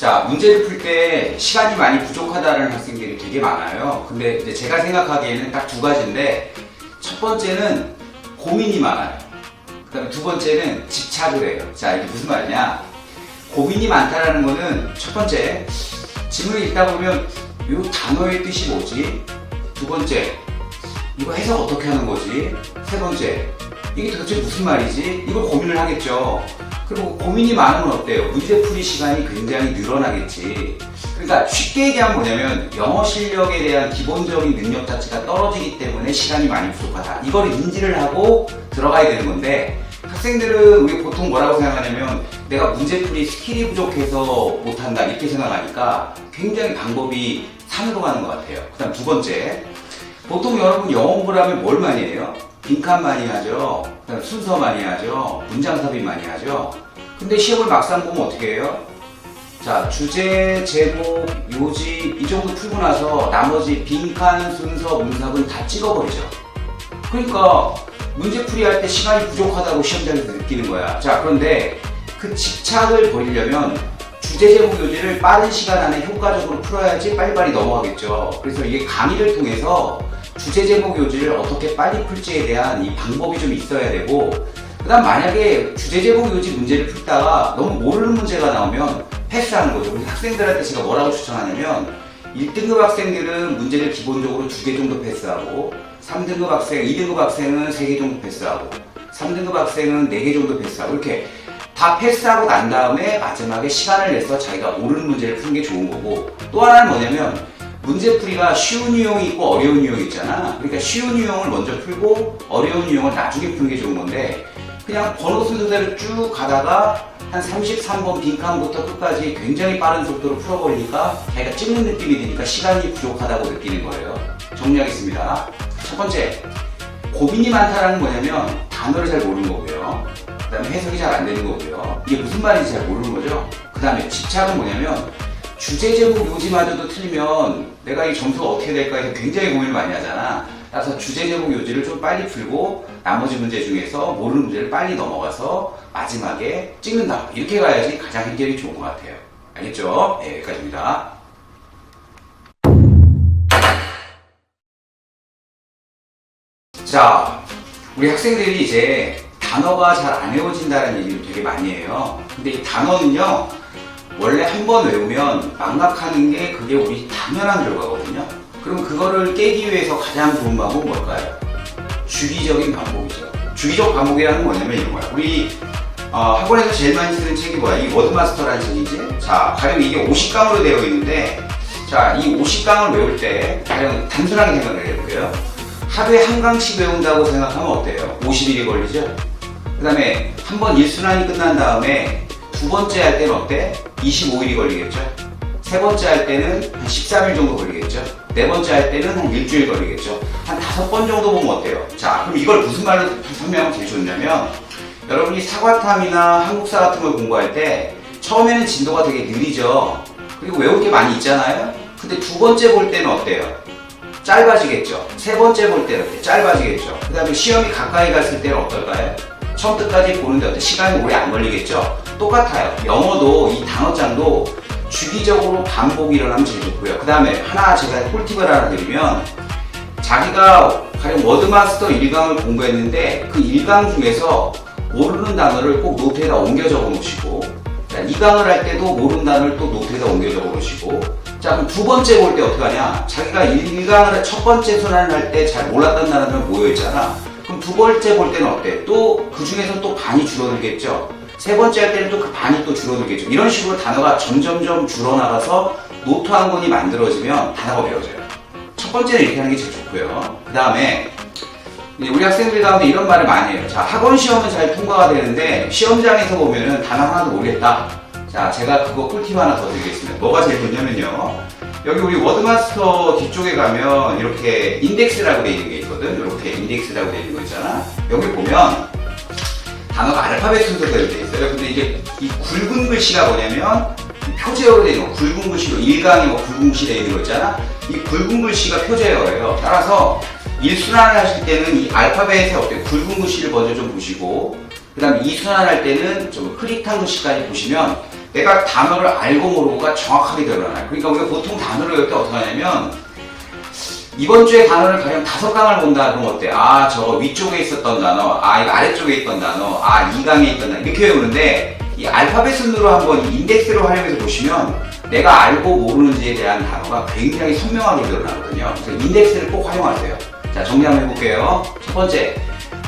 자, 문제를 풀 때 시간이 많이 부족하다는 학생들이 되게 많아요. 근데 이제 제가 생각하기에는 딱 두 가지인데, 첫 번째는 고민이 많아요. 그 다음에 두 번째는 집착을 해요. 자, 이게 무슨 말이냐? 고민이 많다라는 거는 첫 번째, 지문을 읽다 보면 이 단어의 뜻이 뭐지? 두 번째, 이거 해석 어떻게 하는 거지? 세 번째, 이게 도대체 무슨 말이지? 이걸 고민을 하겠죠. 그리고 고민이 많으면 어때요? 문제풀이 시간이 굉장히 늘어나겠지. 그러니까 쉽게 얘기하면 뭐냐면 영어 실력에 대한 기본적인 능력 자체가 떨어지기 때문에 시간이 많이 부족하다. 이걸 인지를 하고 들어가야 되는 건데, 학생들은 우리 보통 뭐라고 생각하냐면 내가 문제풀이 스킬이 부족해서 못한다 이렇게 생각하니까 굉장히 방법이 산으로 가는 것 같아요. 그 다음 두 번째, 보통 여러분 영어 공부를 하면 뭘 많이 해요? 빈칸 많이 하죠. 그 다음 순서 많이 하죠. 문장 삽입 많이 하죠. 근데 시험을 막상 보면 어떻게 해요? 자, 주제, 제목, 요지 이 정도 풀고 나서 나머지 빈칸, 순서, 문sab은 다 찍어버리죠. 그러니까 문제풀이 할 때 시간이 부족하다고 시험장에서 느끼는 거야. 자, 그런데 그 집착을 버리려면 주제, 제목, 요지를 빠른 시간 안에 효과적으로 풀어야지 빨리빨리 넘어가겠죠. 그래서 이게 강의를 통해서 주제, 제목, 요지를 어떻게 빨리 풀지에 대한 이 방법이 좀 있어야 되고, 그 다음 만약에 주제, 제목, 요지 문제를 풀다가 너무 모르는 문제가 나오면 패스하는 거죠. 우리 학생들한테 제가 뭐라고 추천하냐면 1등급 학생들은 문제를 기본적으로 2개 정도 패스하고, 3등급 학생, 2등급 학생은 3개 정도 패스하고, 3등급 학생은 4개 정도 패스하고, 이렇게 다 패스하고 난 다음에 마지막에 시간을 내서 자기가 모르는 문제를 푸는 게 좋은 거고, 또 하나는 뭐냐면 문제풀이가 쉬운 유형이 있고 어려운 유형이 있잖아. 그러니까 쉬운 유형을 먼저 풀고 어려운 유형을 나중에 푸는 게 좋은 건데, 그냥 번호 순서대로 쭉 가다가 한 33번 빈칸부터 끝까지 굉장히 빠른 속도로 풀어버리니까 자기가 찍는 느낌이 드니까 시간이 부족하다고 느끼는 거예요. 정리하겠습니다. 첫 번째, 고민이 많다라는 뭐냐면 단어를 잘 모르는 거고요. 그 다음에 해석이 잘 안 되는 거고요. 이게 무슨 말인지 잘 모르는 거죠. 그 다음에 집착은 뭐냐면 주제, 제목, 요지마저도 틀리면 내가 이 점수가 어떻게 될까 해서 굉장히 고민을 많이 하잖아. 따라서 주제, 제목, 요지를 좀 빨리 풀고 나머지 문제 중에서 모르는 문제를 빨리 넘어가서 마지막에 찍는다. 이렇게 가야지 가장 해결이 좋은 것 같아요. 알겠죠? 네, 여기까지입니다. 자, 우리 학생들이 이제 단어가 잘 안 외워진다는 얘기를 되게 많이 해요. 근데 이 단어는요, 원래 한 번 외우면 망각하는 게 그게 우리 당연한 결과거든요. 그럼 그거를 깨기 위해서 가장 좋은 방법은 뭘까요? 주기적인 반복이죠. 주기적 반복이라는 건 뭐냐면 이런 거야. 우리 학원에서 제일 많이 쓰는 책이 뭐야? 이 워드마스터라는 책이지. 자, 가령 이게 50강으로 되어 있는데, 자, 이 50강을 외울 때 가령 단순하게 생각을 해볼게요. 하루에 한 강씩 외운다고 생각하면 어때요? 50일이 걸리죠? 그 다음에 한 번 1순환이 끝난 다음에 두 번째 할 때는 어때? 25일이 걸리겠죠? 세 번째 할 때는 한 13일 정도 걸리겠죠? 네 번째 할 때는 한 일주일 걸리겠죠? 한 5번 정도 보면 어때요? 자, 그럼 이걸 무슨 말로 설명하면 제일 좋냐면, 여러분이 사과탐이나 한국사 같은 걸 공부할 때 처음에는 진도가 되게 느리죠? 그리고 외울 게 많이 있잖아요? 근데 두 번째 볼 때는 어때요? 짧아지겠죠? 세 번째 볼 때는 어때요? 짧아지겠죠? 그 다음에 시험이 가까이 갔을 때는 어떨까요? 처음부터까지 보는데 어때? 시간이 오래 안 걸리겠죠? 똑같아요. 영어도 이 단어장도 주기적으로 반복이 일어나면 제일 좋고요. 그 다음에 하나 제가 꿀팁을 하나 드리면, 자기가 가령 워드마스터 1강을 공부했는데 그 1강 중에서 모르는 단어를 꼭 노트에다 옮겨 적어 놓으시고, 2강을 할 때도 모르는 단어를 또 노트에다 옮겨 적어 놓으시고, 자, 그럼 두 번째 볼 때 어떻게 하냐? 자기가 1강을 첫 번째 순환을 할 때 잘 몰랐던 단어들 모여있잖아. 그럼 두 번째 볼 때는 어때? 또 그 중에서 또 반이 줄어들겠죠? 세 번째 할 때는 또 그 반이 또 줄어들겠죠? 이런 식으로 단어가 점점점 줄어나가서 노트 한 권이 만들어지면 단어가 배워져요. 첫 번째는 이렇게 하는 게 제일 좋고요. 그 다음에 우리 학생들 가운데 이런 말을 많이 해요. 자, 학원 시험은 잘 통과가 되는데 시험장에서 보면은 단어 하나도 모르겠다. 자, 제가 그거 꿀팁 하나 더 드리겠습니다. 뭐가 제일 좋냐면요, 여기 우리 워드마스터 뒤쪽에 가면 이렇게 인덱스라고 되어 있는 게 있거든. 이렇게 인덱스라고 되어 있는 거 있잖아. 여기 보면 단어가 알파벳 순서대로 되어 있어요. 근데 이제 이 굵은 글씨가 뭐냐면 표제어로 되어 있는 거, 굵은 글씨로 1강에 뭐 굵은 글씨 되어 있는 거 있잖아. 이 굵은 글씨가 표제어예요. 따라서 1순환을 하실 때는 이 알파벳의 어때요? 굵은 글씨를 먼저 좀 보시고, 그 다음에 2순환 할 때는 좀 흐릿한 글씨까지 보시면 내가 단어를 알고 모르고가 정확하게 드러나요. 그러니까 우리가 보통 단어를 외울 때 어떻게 하냐면 이번 주에 단어를 가령 5강을 본다 그러면 어때? 아 저거 위쪽에 있었던 단어, 아 이거 아래쪽에 있던 단어, 아 2강에 있던 단어 이렇게 외우는데 이 알파벳 순으로 한번 인덱스를 활용해서 보시면 내가 알고 모르는지에 대한 단어가 굉장히 선명하게 드러나거든요. 그래서 인덱스를 꼭 활용하세요. 자 정리 한번 해볼게요. 첫 번째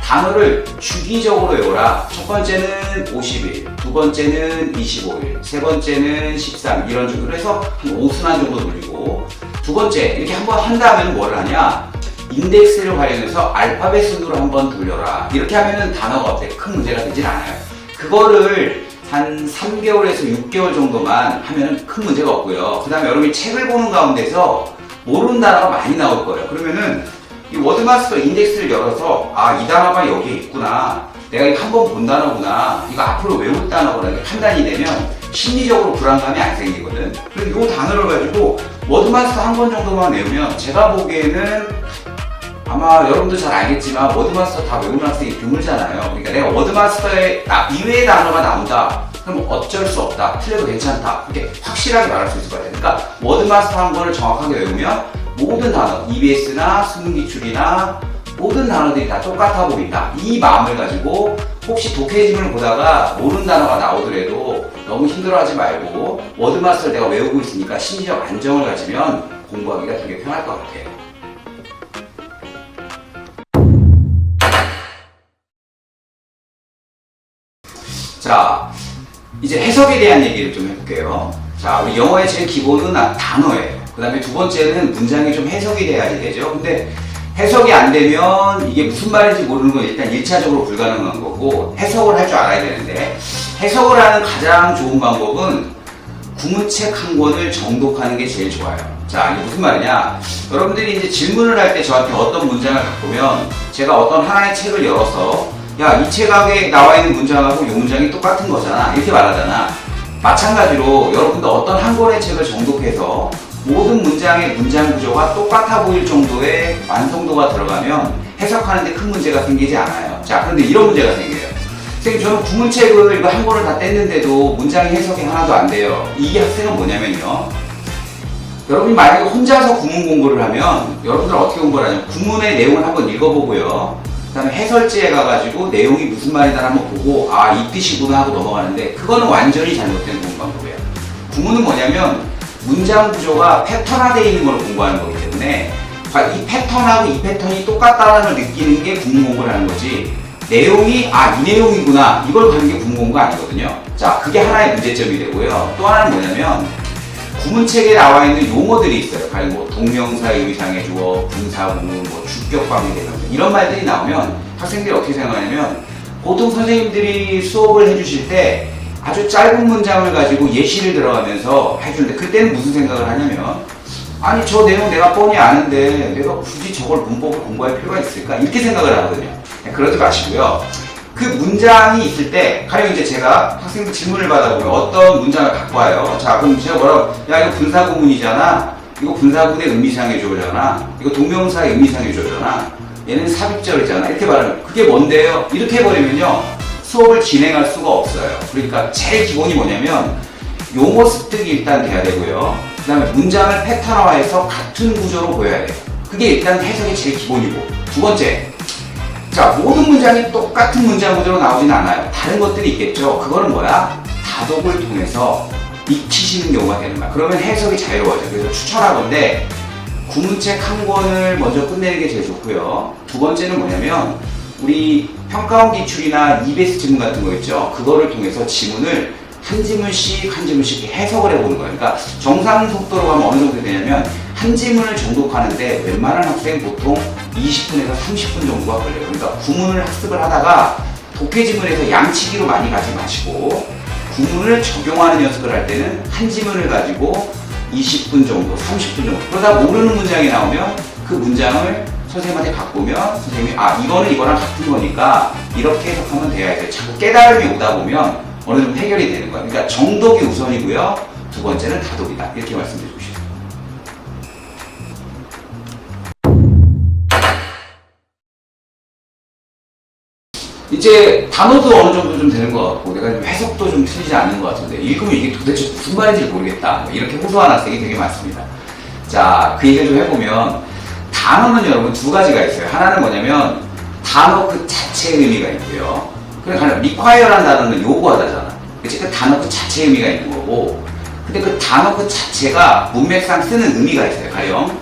단어를 주기적으로 외워라. 첫 번째는 50일, 두 번째는 25일, 세 번째는 13일 이런 식으로 해서 한 5순환 정도 돌리고 두 번째 이렇게 한번 한 다음에는 뭘 하냐 인덱스를 활용해서 알파벳 순으로 한번 돌려라. 이렇게 하면은 단어가 어때? 큰 문제가 되진 않아요. 그거를 한 3개월에서 6개월 정도만 하면은 큰 문제가 없고요. 그 다음에 여러분이 책을 보는 가운데서 모르는 단어가 많이 나올 거예요. 그러면은 이 워드마스터 인덱스를 열어서 아 이 단어가 여기에 있구나, 내가 이거 한번 본 단어구나, 이거 앞으로 외울 단어구나 이렇게 판단이 되면 심리적으로 불안감이 안 생기거든. 그래서 이 단어를 가지고 워드마스터 한 번 정도만 외우면 제가 보기에는 아마 여러분도 잘 알겠지만 워드마스터 다 외우는 학생이 드물잖아요. 그러니까 내가 워드마스터에 이외의 단어가 나온다 그럼 어쩔 수 없다, 틀려도 괜찮다 이렇게 확실하게 말할 수 있을 것 같아요. 그러니까 워드마스터 한 번을 정확하게 외우면 모든 단어, EBS나 수능기출이나 모든 단어들이 다 똑같아 보인다. 이 마음을 가지고 혹시 독해집을 보다가 모르는 단어가 나오더라도 너무 힘들어하지 말고 워드마스터를 내가 외우고 있으니까 심리적 안정을 가지면 공부하기가 되게 편할 것 같아요. 자, 이제 해석에 대한 얘기를 좀 해볼게요. 자, 우리 영어의 제일 기본은 단어예요. 그 다음에 두 번째는 문장이 좀 해석이 돼야지 되죠. 근데 해석이 안 되면 이게 무슨 말인지 모르는 건 일단 1차적으로 불가능한 거고 해석을 할 줄 알아야 되는데 해석을 하는 가장 좋은 방법은 구문책 한 권을 정독하는 게 제일 좋아요. 자, 이게 무슨 말이냐. 여러분들이 이제 질문을 할 때 저한테 어떤 문장을 갖고 오면 제가 어떤 하나의 책을 열어서 야, 이 책에 나와 있는 문장하고 이 문장이 똑같은 거잖아 이렇게 말하잖아. 마찬가지로 여러분도 어떤 한 권의 책을 정독해서 모든 문장의 문장 구조가 똑같아 보일 정도의 완성도가 들어가면 해석하는데 큰 문제가 생기지 않아요. 자, 그런데 이런 문제가 생겨요. 선생님, 저는 구문책을 이거 한 권을 다 뗐는데도 문장의 해석이 하나도 안 돼요. 이게 학생은 뭐냐면요. 여러분이 만약에 혼자서 구문 공부를 하면 여러분들 어떻게 공부를 하냐면 구문의 내용을 한번 읽어보고요. 그 다음에 해설지에 가가지고 내용이 무슨 말이다 한번 보고 아, 이 뜻이구나 하고 넘어가는데 그거는 완전히 잘못된 공부 방법이에요. 구문은 뭐냐면 문장 구조가 패턴화되어 있는 걸 공부하는 거기 때문에 이 패턴하고 이 패턴이 똑같다는 걸 느끼는 게 구문 공부를 하는 거지 내용이 아, 이 내용이구나 이걸 가는 게 구문 공부가 아니거든요. 자, 그게 하나의 문제점이 되고요. 또 하나는 뭐냐면 구문책에 나와 있는 용어들이 있어요. 가령 뭐 동명사 의미상의 주어, 분사구문, 뭐 주격관계 대명사 이런 말들이 나오면 학생들이 어떻게 생각하냐면 보통 선생님들이 수업을 해주실 때 아주 짧은 문장을 가지고 예시를 들어가면서 해주는데 그때는 무슨 생각을 하냐면 아니 저 내용 내가 뻔히 아는데 내가 굳이 저걸 문법을 공부할 필요가 있을까 이렇게 생각을 하거든요. 그러지 마시고요. 그 문장이 있을 때 가령 이제 제가 학생들 질문을 받아보면 어떤 문장을 갖고 와요. 자, 그럼 제가 뭐라고 야 이거 분사구문이잖아, 이거 분사구문의 의미상의 주어잖아, 이거 동명사의 의미상의 주어잖아, 얘는 삽입절이잖아 이렇게 말하면 그게 뭔데요? 이렇게 해버리면요 수업을 진행할 수가 없어요. 그러니까 제일 기본이 뭐냐면 용어 습득이 일단 돼야 되고요. 그 다음에 문장을 패턴화해서 같은 구조로 보여야 돼요. 그게 일단 해석이 제일 기본이고 두 번째, 자, 모든 문장이 똑같은 문장 구조로 나오진 않아요. 다른 것들이 있겠죠. 그거는 뭐야? 다독을 통해서 익히시는 경우가 되는 거야. 그러면 해석이 자유로워져요. 그래서 추천하건데 구문책 한 권을 먼저 끝내는 게 제일 좋고요. 두 번째는 뭐냐면 우리 평가원 기출이나 EBS 지문 같은 거 있죠. 그거를 통해서 지문을 한 지문씩 한 지문씩 해석을 해보는 거예요. 그러니까 정상 속도로 가면 어느 정도 되냐면 한 지문을 정독하는데 웬만한 학생 보통 20분에서 30분 정도가 걸려요. 그러니까 구문을 학습을 하다가 독해 지문에서 양치기로 많이 가지 마시고 구문을 적용하는 연습을 할 때는 한 지문을 가지고 20분 정도, 30분 정도 그러다 모르는 문장이 나오면 그 문장을 선생님한테 바꾸면 선생님이 아 이거는 이거랑 같은 거니까 이렇게 해석하면 돼야 돼. 자꾸 깨달음이 오다 보면 어느 정도 해결이 되는 거야. 그러니까 정독이 우선이고요. 두 번째는 다독이다. 이렇게 말씀드리고 싶습니다. 이제 단어도 어느 정도 좀 되는 것 같고 내가 좀 해석도 좀 틀리지 않는 것 같은데 읽으면 이게 도대체 무슨 말인지 모르겠다 뭐 이렇게 호소한 학생이 되게 많습니다. 자, 그 얘기를 좀 해보면 단어는 여러분 두 가지가 있어요. 하나는 뭐냐면 단어 그 자체의 의미가 있고요. 그러니까 require라는 단어는 요구하다잖아. 그치? 그 단어 그 자체의 의미가 있는 거고, 근데 그 단어 그 자체가 문맥상 쓰는 의미가 있어요. 가령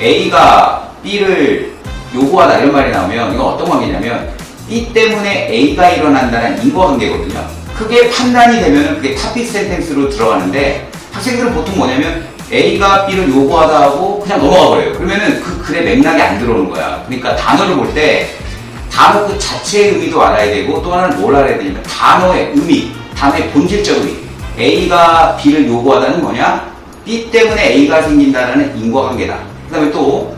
A가 B를 요구하다 이런 말이 나오면 이건 어떤 관계냐면 B 때문에 A가 일어난다는 인과관계거든요. 그게 판단이 되면 그게 topic sentence로 들어가는데 학생들은 보통 뭐냐면 A가 B를 요구하다 하고 그냥 넘어가 버려요. 그러면은 그 글의 맥락이 안 들어오는 거야. 그러니까 단어를 볼 때 단어 그 자체의 의미도 알아야 되고 또 하나는 뭘 알아야 되냐면 단어의 의미, 단어의 본질적 의미. A가 B를 요구하다는 뭐냐? B 때문에 A가 생긴다는 인과관계다. 그 다음에 또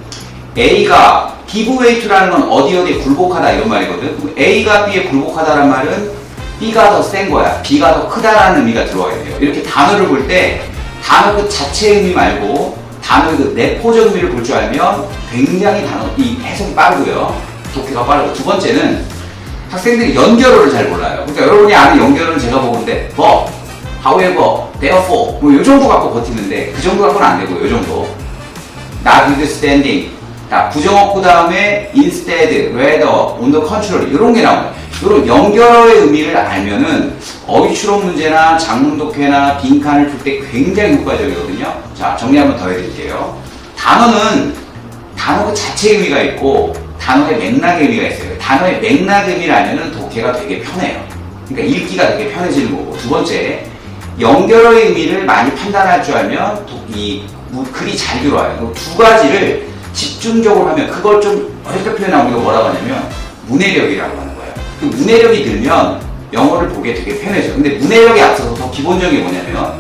A가 give way to라는 건 어디에 굴복하다 이런 말이거든. A가 B에 굴복하다는 말은 B가 더 센 거야. B가 더 크다라는 의미가 들어와야 돼요. 이렇게 단어를 볼 때 단어 그 자체의 의미 말고 단어의 그 내포적 의미를 볼 줄 알면 굉장히 단어 이 해석이 빠르고요. 독해가 빠르고. 두 번째는 학생들이 연결어를 잘 몰라요. 그러니까 여러분이 아는 연결어는 제가 보는데 but, however, therefore 뭐 요 정도 갖고 버티는데 그 정도 갖고는 안 되고요. 요 정도. notwithstanding 부정어 그 다음에 instead, rather, on the contrary 이런 게 나와요. 이런 연결어의 의미를 알면은 어휘 추론 문제나 작문 독해나 빈칸을 풀 때 굉장히 효과적이거든요. 자, 정리 한번 더 해드릴게요. 단어는 단어 그 자체의 의미가 있고 단어의 맥락의 의미가 있어요. 단어의 맥락의 의미를 알면은 독해가 되게 편해요. 그러니까 읽기가 되게 편해지는 거고. 두 번째, 연결어의 의미를 많이 판단할 줄 알면 글이 잘 들어와요. 두 가지를 집중적으로 하면 그걸 좀 어렵게 표현하면 우리가 뭐라고 하냐면 문해력이라고 하는 거예요. 그 문해력이 들면 영어를 보기에 되게 편해져요. 근데 문해력에 앞서서 더 기본적인 게 뭐냐면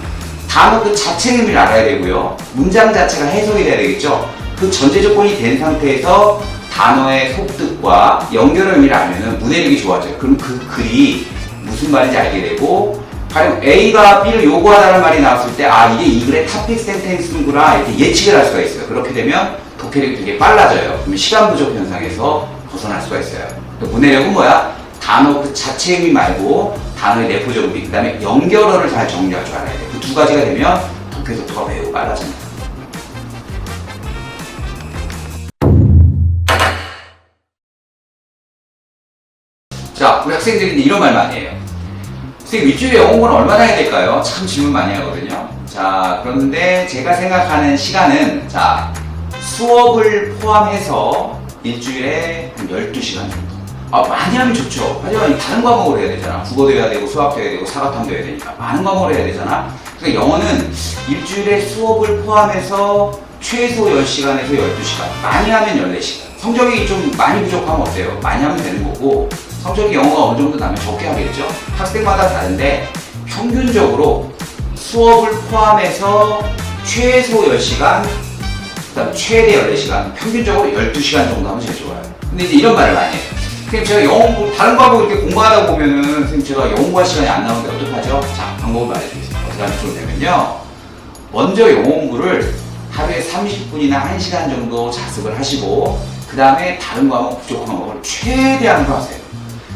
단어 그 자체의 의미를 알아야 되고요. 문장 자체가 해석이 돼야 되겠죠. 그 전제 조건이 된 상태에서 단어의 속뜻과 연결의 의미를 알면은 문해력이 좋아져요. 그럼 그 글이 무슨 말인지 알게 되고 가령 A가 B를 요구하다는 말이 나왔을 때 아 이게 이 글의 topic sentence구나 이렇게 예측을 할 수가 있어요. 그렇게 되면 독해력이 되게 빨라져요. 그러면 시간 부족 현상에서 벗어날 수가 있어요. 또 문해력은 뭐야? 단어 그 자체의 의미 말고 단어의 내포적 의미, 그 다음에 연결어를 잘 정리할 줄 알아야 돼요. 그 두 가지가 되면 독해 속도가 매우 빨라집니다. 자, 우리 학생들이 이런 말 많이 해요. 선생님, 일주일에 영어 공부는 얼마나 해야 될까요? 참 질문 많이 하거든요. 자, 그런데 제가 생각하는 시간은 자, 수업을 포함해서 일주일에 한 12시간 정도. 많이 하면 좋죠. 하지만 다른 과목을 해야 되잖아. 국어도 해야 되고, 수학도 해야 되고, 사과탐도 해야 되니까. 많은 과목을 해야 되잖아. 그러니까 영어는 일주일에 수업을 포함해서 최소 10시간에서 12시간. 많이 하면 14시간. 성적이 좀 많이 부족하면 어때요? 많이 하면 되는 거고, 성적이 영어가 어느 정도 나면 적게 하겠죠? 학생마다 다른데, 평균적으로 수업을 포함해서 최소 10시간, 그다음 최대 14시간, 평균적으로 12시간 정도 하면 제일 좋아요. 근데 이제 이런 말을 많이 해요. 선생님 제가 영어 공부, 다른 과목 이렇게 공부하다 보면은 선생님 제가 영어 공부할 시간이 안 나오는데 어떡하죠? 자, 방법을 말해드리겠습니다. 어떻게 하면 좋냐면요. 먼저 영어 공부를 하루에 30분이나 1시간 정도 자습을 하시고 그 다음에 다른 과목, 부족한 과목을 최대한으로 하세요.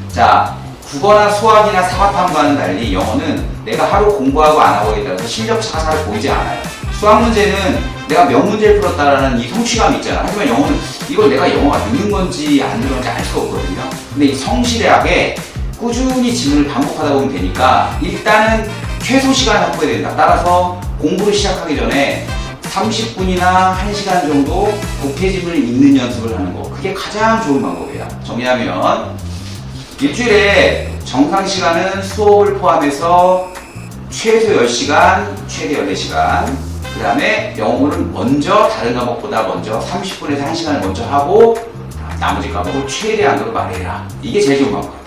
자, 국어나 수학이나 사과탐과는 달리 영어는 내가 하루 공부하고 안 하고에 따라서 실력 차가 잘 보이지 않아요. 수학 문제는 내가 몇 문제를 풀었다라는 이 성취감이 있잖아. 하지만 영어는 이걸 내가 영어가 느는 건지 안 느는 건지 알 수가 없거든요. 근데 이 성실하게 꾸준히 지문을 반복하다 보면 되니까 일단은 최소 시간을 확보해야 된다. 따라서 공부를 시작하기 전에 30분이나 1시간 정도 독해 지문을 읽는 연습을 하는 거. 그게 가장 좋은 방법이야. 정리하면 일주일에 정상 시간은 수업을 포함해서 최소 10시간, 최대 14시간. 그 다음에 영어는 먼저 다른 과목보다 먼저 30분에서 1시간을 먼저 하고 나머지 과목을 최대한으로 말해라. 이게 제일 좋은 방법.